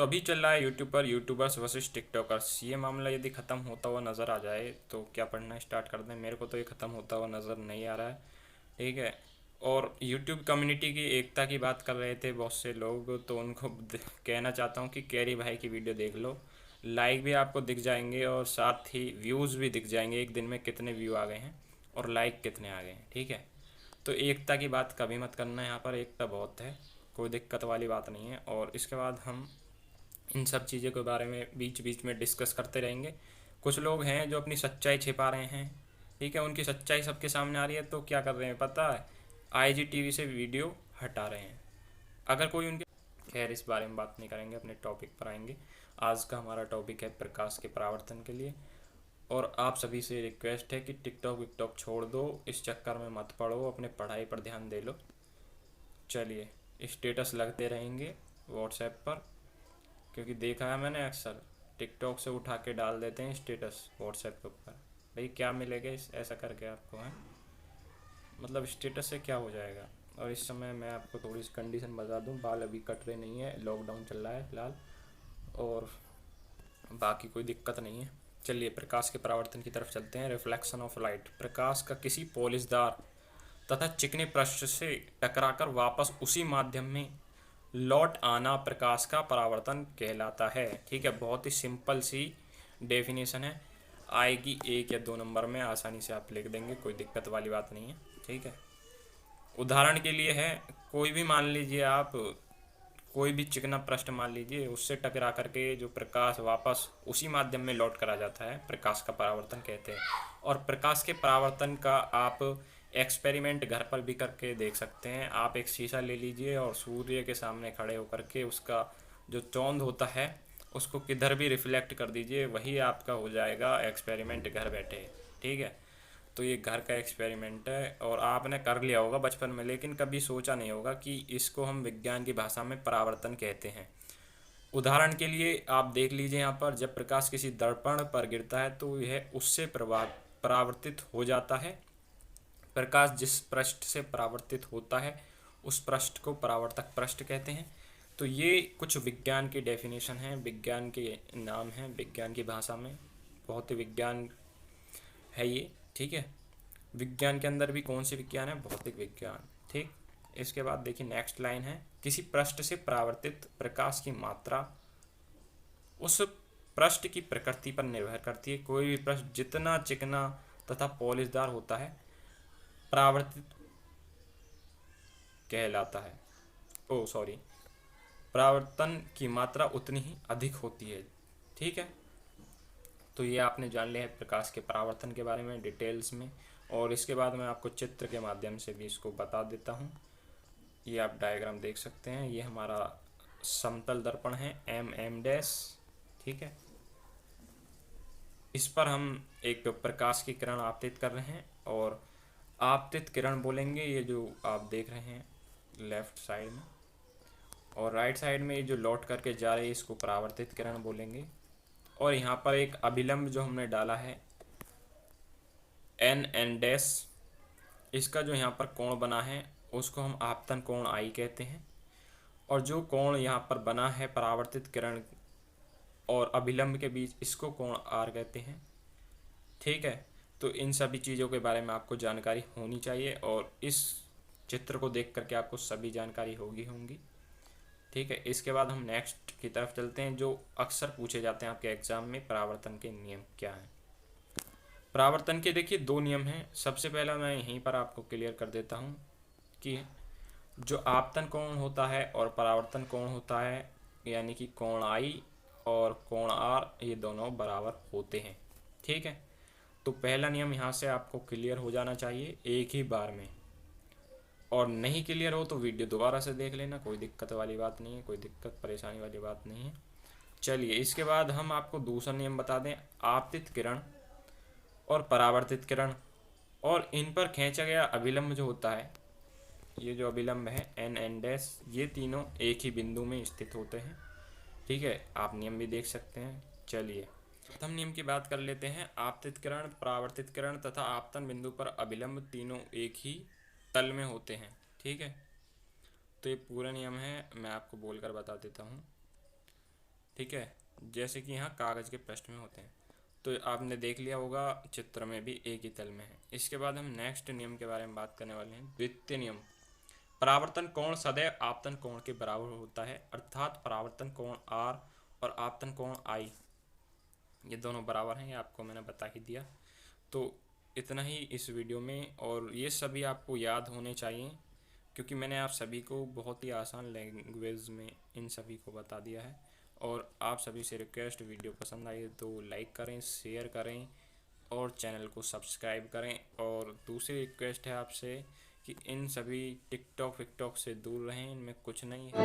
तो अभी चल रहा है यूट्यूब पर यूट्यूबर्स वर्सेस टिकटॉकर्स। ये मामला यदि ख़त्म होता हुआ नज़र आ जाए तो क्या पढ़ना स्टार्ट कर दें। मेरे को तो ये ख़त्म होता हुआ नज़र नहीं आ रहा है। ठीक है। और यूट्यूब कम्युनिटी की एकता की बात कर रहे थे बहुत से लोग, तो उनको कहना चाहता हूँ कि कैरी भाई की वीडियो देख लो। लाइक भी आपको दिख जाएंगे और साथ ही व्यूज़ भी दिख जाएंगे, एक दिन में कितने व्यू आ गए हैं और लाइक कितने आ गए हैं। ठीक है। तो एकता की बात कभी मत करना, यहाँ पर एकता बहुत है, कोई दिक्कत वाली बात नहीं है। और इसके बाद हम इन सब चीज़ों के बारे में बीच बीच में डिस्कस करते रहेंगे। कुछ लोग हैं जो अपनी सच्चाई छिपा रहे हैं। ठीक है। उनकी सच्चाई सबके सामने आ रही है तो क्या कर रहे हैं पता है, आईजीटीवी से वीडियो हटा रहे हैं। अगर कोई उनके, खैर इस बारे में बात नहीं करेंगे, अपने टॉपिक पर आएंगे। आज का हमारा टॉपिक है प्रकाश के परावर्तन के लिए। और आप सभी से रिक्वेस्ट है कि टिकटॉक विकटॉक छोड़ दो, इस चक्कर में मत पड़ो, अपने पढ़ाई पर ध्यान दे लो। चलिए, स्टेटस लगते रहेंगे व्हाट्सएप पर, क्योंकि देखा है मैंने अक्सर टिकटॉक से उठा के डाल देते हैं स्टेटस व्हाट्सएप के ऊपर। भाई क्या मिलेगा इस ऐसा करके आपको, है मतलब स्टेटस से क्या हो जाएगा। और इस समय मैं आपको थोड़ी सी कंडीशन बता दूं, बाल अभी कट रहे नहीं है, लॉकडाउन चल रहा है फिलहाल, और बाकी कोई दिक्कत नहीं है। चलिए प्रकाश के परावर्तन की तरफ चलते हैं। रिफ्लेक्शन ऑफ लाइट, प्रकाश का किसी पॉलिशदार तथा चिकने पृष्ठ से टकराकर वापस उसी माध्यम में लौट आना प्रकाश का परावर्तन कहलाता है। ठीक है, बहुत ही सिंपल सी डेफिनेशन है, आएगी 1 या 2 नंबर में, आसानी से आप लिख देंगे, कोई दिक्कत वाली बात नहीं है। ठीक है। उदाहरण के लिए है, कोई भी मान लीजिए आप, कोई भी चिकना पृष्ठ मान लीजिए, उससे टकरा करके जो प्रकाश वापस उसी माध्यम में लौट कर आ जाता है, प्रकाश का परावर्तन कहते हैं। और प्रकाश के परावर्तन का आप एक्सपेरिमेंट घर पर भी करके देख सकते हैं। आप एक शीशा ले लीजिए और सूर्य के सामने खड़े होकर के उसका जो चौंध होता है उसको किधर भी रिफ्लेक्ट कर दीजिए, वही आपका हो जाएगा एक्सपेरिमेंट घर बैठे। ठीक है। तो ये घर का एक्सपेरिमेंट है और आपने कर लिया होगा बचपन में, लेकिन कभी सोचा नहीं होगा कि इसको हम विज्ञान की भाषा में परावर्तन कहते हैं। उदाहरण के लिए आप देख लीजिए, यहाँ पर जब प्रकाश किसी दर्पण पर गिरता है तो यह उससे परावर्तित हो जाता है। प्रकाश जिस पृष्ठ से परावर्तित होता है उस पृष्ठ को परावर्तक पृष्ठ कहते हैं। तो ये कुछ विज्ञान की डेफिनेशन है, विज्ञान के नाम हैं विज्ञान की भाषा में, बहुत ही विज्ञान है ये। ठीक है। विज्ञान के अंदर भी कौन सी विज्ञान है, भौतिक विज्ञान। ठीक। इसके बाद देखिए नेक्स्ट लाइन है, किसी पृष्ठ से परावर्तित प्रकाश की मात्रा उस पृष्ठ की प्रकृति पर निर्भर करती है। कोई भी पृष्ठ जितना चिकना तथा पॉलिशदार होता है परावर्तित कहलाता है, ओ सॉरी, परावर्तन की मात्रा उतनी ही अधिक होती है। ठीक है। तो ये आपने जान लिया है प्रकाश के परावर्तन के बारे में डिटेल्स में। और इसके बाद मैं आपको चित्र के माध्यम से भी इसको बता देता हूँ। ये आप डायग्राम देख सकते हैं, ये हमारा समतल दर्पण है एम डैश। ठीक है। इस पर हम एक प्रकाश की किरण आपतित कर रहे हैं, और आपतित किरण बोलेंगे ये जो आप देख रहे हैं लेफ्ट साइड में, और राइट साइड में ये जो लौट करके जा रही है इसको परावर्तित किरण बोलेंगे। और यहाँ पर एक अभिलंब जो हमने डाला है एन डैश, इसका जो यहाँ पर कोण बना है उसको हम आपतन कोण आई कहते हैं। और जो कोण यहाँ पर बना है परावर्तित किरण और अभिलंब के बीच, इसको कोण आर कहते हैं। ठीक है। तो इन सभी चीज़ों के बारे में आपको जानकारी होनी चाहिए, और इस चित्र को देख करके आपको सभी जानकारी होंगी। ठीक है। इसके बाद हम नेक्स्ट की तरफ चलते हैं, जो अक्सर पूछे जाते हैं आपके एग्जाम में, परावर्तन के नियम क्या हैं। परावर्तन के देखिए 2 नियम हैं। सबसे पहला मैं यहीं पर आपको क्लियर कर देता हूँ कि जो आपतन कोण होता है और परावर्तन कोण होता है, यानी कि कोण आई और कोण आर, ये दोनों बराबर होते हैं। ठीक है। तो पहला नियम यहाँ से आपको क्लियर हो जाना चाहिए एक ही बार में, और नहीं क्लियर हो तो वीडियो दोबारा से देख लेना, कोई दिक्कत वाली बात नहीं है, कोई दिक्कत परेशानी वाली बात नहीं है। चलिए, इसके बाद हम आपको दूसरा नियम बता दें, आपतित किरण और परावर्तित किरण और इन पर खींचा गया अभिलंब जो होता है, ये जो अभिलंब है एन डैश, ये तीनों एक ही बिंदु में स्थित होते हैं। ठीक है। आप नियम भी देख सकते हैं। चलिए प्रथम नियम की बात कर लेते हैं। आपतित किरण, परावर्तित किरण तथा आपतन बिंदु पर अभिलंब तीनों एक ही तल में होते हैं। ठीक है। तो ये पूरा नियम है, मैं आपको बोलकर बता देता हूँ। ठीक है, जैसे कि यहाँ कागज़ के पृष्ठ में होते हैं। तो आपने देख लिया होगा चित्र में भी एक ही तल में है। इसके बाद हम नेक्स्ट नियम के बारे में बात करने वाले हैं, द्वितीय नियम। परावर्तन कोण सदैव आपतन कोण के बराबर होता है, अर्थात परावर्तन कोण आर और आपतन कोण आई ये दोनों बराबर हैं, ये आपको मैंने बता ही दिया। तो इतना ही इस वीडियो में, और ये सभी आपको याद होने चाहिए क्योंकि मैंने आप सभी को बहुत ही आसान लैंग्वेज में इन सभी को बता दिया है। और आप सभी से रिक्वेस्ट, वीडियो पसंद आई तो लाइक करें, शेयर करें और चैनल को सब्सक्राइब करें। और दूसरी रिक्वेस्ट है आपसे कि इन सभी टिकटॉक विकटॉक से दूर रहें, इनमें कुछ नहीं है।